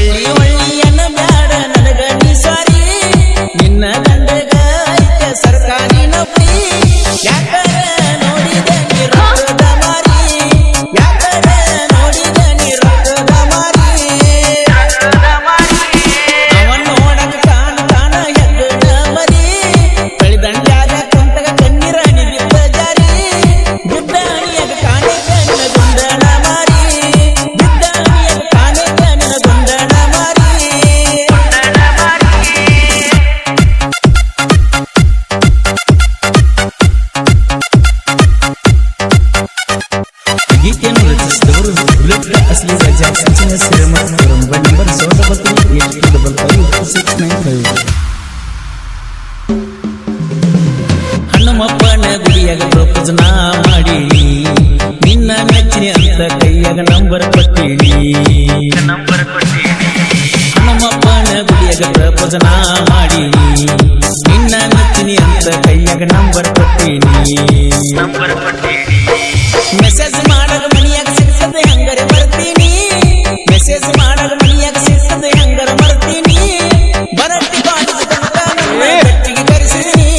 ಹೊಳ್ಳಿ ಹೊಳ್ಳಿಯನ್ನ ಬ್ಯಾಡ ನನಗ ನೀ ಸಾರಿ ನಿನ್ನ ಗಂಡಗ ಐತೆ ಸರ್ಕಾರಿ ನೌಕರಿ ಯಾಕರ ನೋಡಿದೆ ನೀ ರೊಕ್ಕದ ಮಾರಿ ಯಾಕರ ನೋಡಿದೆ ನೀ ರೊಕ್ಕದ ಮಾರಿ ಅವನ್ ನೋಡಕ ಕಾಣ ಹೆಗ್ಗಡ ಮರಿ ಬೆಳಿದಂಡ್ಯಾಗ ಕುಂತಗ ಕಣ್ಣೀರ ಹನಿ ಬಿದ್ದ ಜಾರಿ ಬಿದ್ದ ಹನಿಯಾಗ ಕಾಣೆ ಕಣ್ಣ ಗುಂಡಣ ಮಾರಿ ಬಿದ್ದ ಹನಿಯಾಗ ಕಾಣೆ ಕಣ್ಣ ಗುಂಡಣ ಮಾರಿ ಗೀತೆಯನ್ನು ರಚಿಸಿದವರು ಬುಲೆಟ್ ಅಸಲಿ ರಾಜ ಸಚಿನ ಶ್ರೀಮಂತ ಮೊಬೈಲ್ ನಂಬರ್ 79555695. ಹನುಮಪ್ಪನ ಗುಡಿಯಾಗ ಪ್ರಪೋಸನ ಮಾಡೀನಿ ನಿನ್ನ ಮೆಚ್ಚಿನ ಅಂತ ಕೈಯಾಗ ನಂಬರ್ ಕೊಟ್ಟೀನಿ ಹನುಮಪ್ಪನ ಗುಡಿಯಾಗ ಪ್ರಪೋಸನ ಮಾಡೀನಿ ನಿನ್ನ ಮೆಚ್ಚಿನ ಅಂತ ಕೈಯಾಗ ನಂಬರ್ ಕೊಟ್ಟೀನಿ ಮೆಸೇಜ್ ಮಾಡಲು ಮನಿಯಾಗ ಸಿಗ್ತದೆ ಹಂಗರೆ ಬರ್ತೀನಿ ಮೆಸೇಜ್ ಮಾಡಲು ಮನಿಯಾಗ ಸಿಗ್ತದೆ ಹಂಗರ ಬರ್ತೀನಿ ಬರಟ್ಟಿ ಕಾಲೇಜ್ ತನಕ ನನ್ನ ಬೆಟ್ಟಿಗೆ ಕರೆಸಿದೀನಿ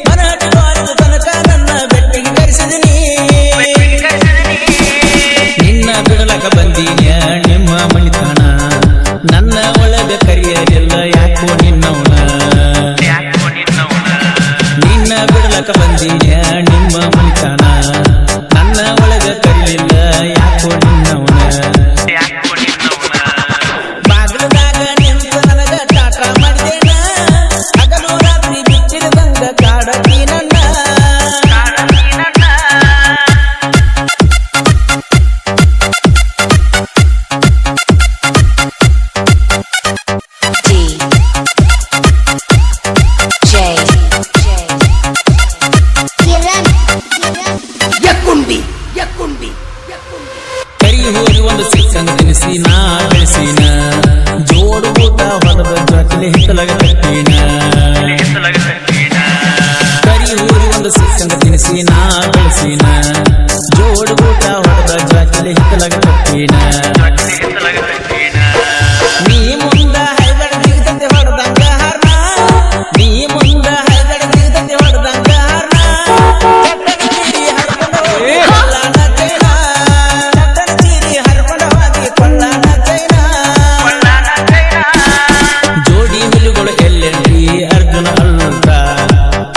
ಬರಟ್ಟಿ ಕಾಲೇಜ್ ತನಕ ನನ್ನ ಬೆಟ್ಟಿಗೆ ಕರೆಸಿದೀನಿ ನಿನ್ನ ಬಿಡಲಕ ಬಂದೀನಿ ನಿಮ್ಮ ಮನಿತನ ನನ್ನ ಒಳಗ ಕರೆಯಲಿಲ್ಲ ಯಾಕೋ ನಿನ್ನವನ ನಿನ್ನ ಬಿಡಲಕ ಬಂದೀನಿ ನಿಮ್ಮ ಮನಿತನ ನನ್ನ ಒಳಗ ಕರಿಲಿಲ್ಲ ಯಾಕೋ ನಿನ್ನವನ ಬಾಗಿಲದಾಗ ನಿಂತು ನನಗ ಟಾಟ ಮಾಡಿದೇನ ಹಗಲು ರಾತ್ರಿ ಬಿಟ್ಟಿರದಂಗ ಕಾಡತಿ ನನ್ನ ಕರಿ ಹೋಗಿ ಒಂದು ಸಿಕ್ಕಂಗ ತಿನಿಸಿ ನಾ ಬೆಳೆಸಿನ ಜೋಡು ಊಟ ಹೊಲದ ಜಾತಿಲಿ ಹಿತ್ತಲಾಗ ಕಟ್ಟಿನ ಕರಿ ಹೋಗಿ ಒಂದು ಸಿಕ್ಕಂಗ ತಿನಿಸಿ ನಾ ಬೆಳೆಸಿನ ಜೋಡು ಊಟ ಹೊಲದ ಜಾತಿಲಿ ಹಿತ್ತಲಾಗ ಕಟ್ಟಿನ ನೀ ಮುಂದ ಹೈಗಡ ದಿಗದಂತೆ ಹೊಡೆದಂಗ ಹಾರ್ನ ನೀ ಮುಂದ ಹೈಗಡ ದಿಗದಂತೆ ಹೊಡೆದಂಗ ಹಾರ್ನ ಜೋಡಿ ಹುಲಿಗಳು ಎಲ್ಲೆಲ್ಲಿ ಅರ್ಜುನ ಅಲ್ಲಂತ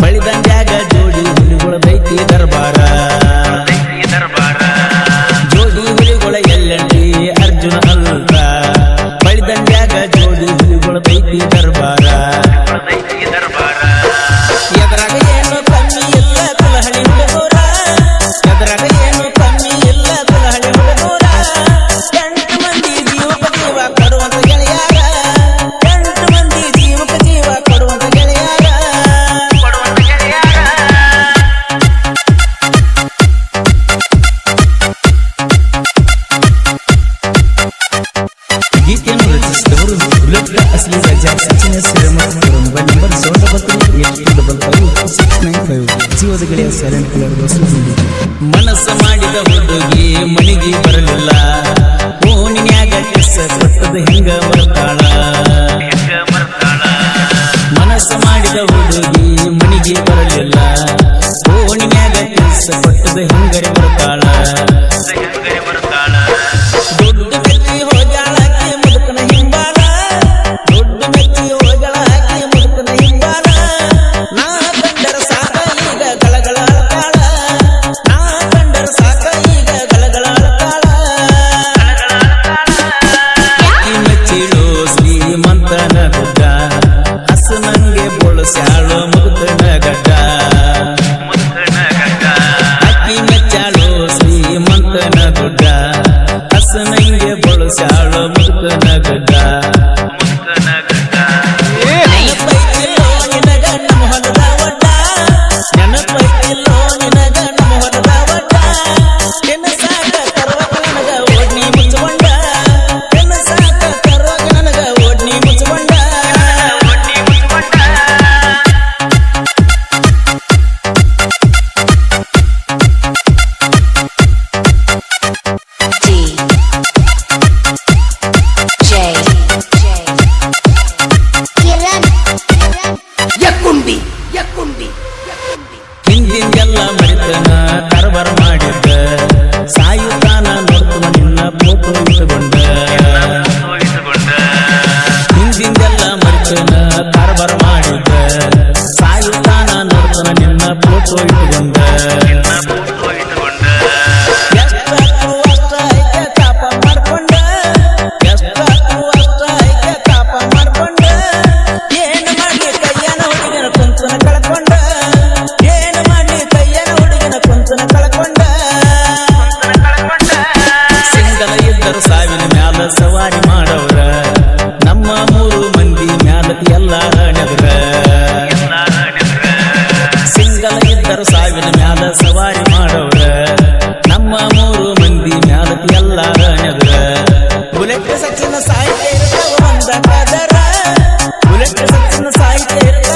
ಬಳಿದಂಡ್ಯಾಗ ಜೋಡಿ ಹುಲಿಗಳು ಬೈತಿ ದರ್ಬಾರ ಜೋಡಿ ಹುಲಿಗಳ ಎಲ್ಲೆಲ್ಲಿ ಅರ್ಜುನ ಅಲ್ಲಂತ ಬಳಿದಂಡ್ಯಾಗ ಜೋಡಿ ಹುಲಿಗಳು ಬೈತಿ ದರ್ಬಾರ ಎದರಾಗ ಏನು ಕಮ್ಮಿ ಇಲ್ಲ ಕುಲಹಳಿ ಹುಡುಗರ ಎದರಾಗ ಏನು ಕಮ್ಮಿ ಇಲ್ಲ ಕುಲಹಳಿ ಹುಡುಗರ 8 ಮಂದಿ ಜೀವಕ ಜೀವ ಕೊಡುವಂತ ಗೆಳೆಯಾರ 8 ಮಂದಿ ಜೀವಕ ಜೀವ ಕೊಡುವಂತ ಗೆಳೆಯಾರ ಗೀತೆಯನ್ನು ರಚಿಸಿದವರು ಬುಲೆಟ್ ಅಸಲಿ ರಾಜ ಸಚಿನ ಶ್ರೀಮಂತ ಮೊಬೈಲ್ ನಂಬರ್ 79555695. ಜೀವದ ಗೆಳೆಯ ಸೈಲೆಂಟ್ ಕಲರ್ ಬಸ್ಸು ಮನಸ್ಸು ಮಾಡಿದ ಹುಡುಗಿ ಮಣಿಗೆ ಬರಲಿಲ್ಲ ಓಣಿನ್ಯಾಗ ಕಿಸ್ಸ ಕೊಟ್ಟದ ಹಿಂಗ ಬರ್ತಾಳ ಮನಸ್ಸು ಮಾಡಿದ ಹುಡುಗಿ ಮಣಿಗೆ ಬರಲಿಲ್ಲ ಓಣಿನ್ಯಾಗ ಕಿಸ್ಸ ಕೊಟ್ಟದ ಹಿಂಗರೆ ಬರ್ತಾಳ ದುಡ್ಡು ಮೆಚ್ಚಿ ಹೋಗ್ಯಾಳ ಹಾಕಿ ಮುದುಕನ ಹಿಂಬಾಲ ದುಡ್ಡು ಮೆಚ್ಚಿ ಹೋಗ್ಯಾಳ ಹಾಕಿ ಮುದುಕನ ಹಿಂಬಾಲ ನಾ ಕಂಡರ ಸಾಕ ಈಗ ಗಳಗಳ ಅಳ್ತಾಳ ನಾ ಕಂಡರ ಸಾಕ ಈಗ ಗಳಗಳ ಅಳ್ತಾಳ ಮೆಚ್ಚಿಳು ಶ್ರೀಮಂತನ ಗುಡ್ಡ ಹಸು ನಂಗೆ ಬೋಳಸ್ಯಾಳು ಮುದುಕನ ಗಡ್ಡ ಅಕ್ಕಿ ಮೆಚ್ಚಾಳು ಶ್ರೀಮಂತನ ಗುಡ್ಡ ಹಸು ನಂಗೆ ಬೋಳಸ್ಯಾಳು ಮುದುಕನ ಗಡ್ಡ ನೆನಪೈತಿಲ್ಲೋ ನಿನಗ ನಮ್ಮ ಹೊಲದ ಒಡ್ಡ ನೆನಪೈತಿಲ್ಲೋ ನಿನಗ ನಮ್ಮ ಹೊಲದ ಒಡ್ಡ ಕೆನಸಾಕ ತರುವಾಗ ನನಗ ಓಡ್ನಿ ಮುಚ್ಚಕೊಂಡ ಕೆನಸಾಕ ತರುವಾಗ ನನಗ ಓಡ್ನಿ ಮುಚ್ಚಕೊಂಡ DJ ಸಚಿನ ಸಾಹಿತ್ಯ ಇರ್ತಾವ ಒಂದ ಕದರ ಬುಲೆಟ್ ಸಚಿನ ಸಾಹಿತ್ಯ ಇರ್ತಾವ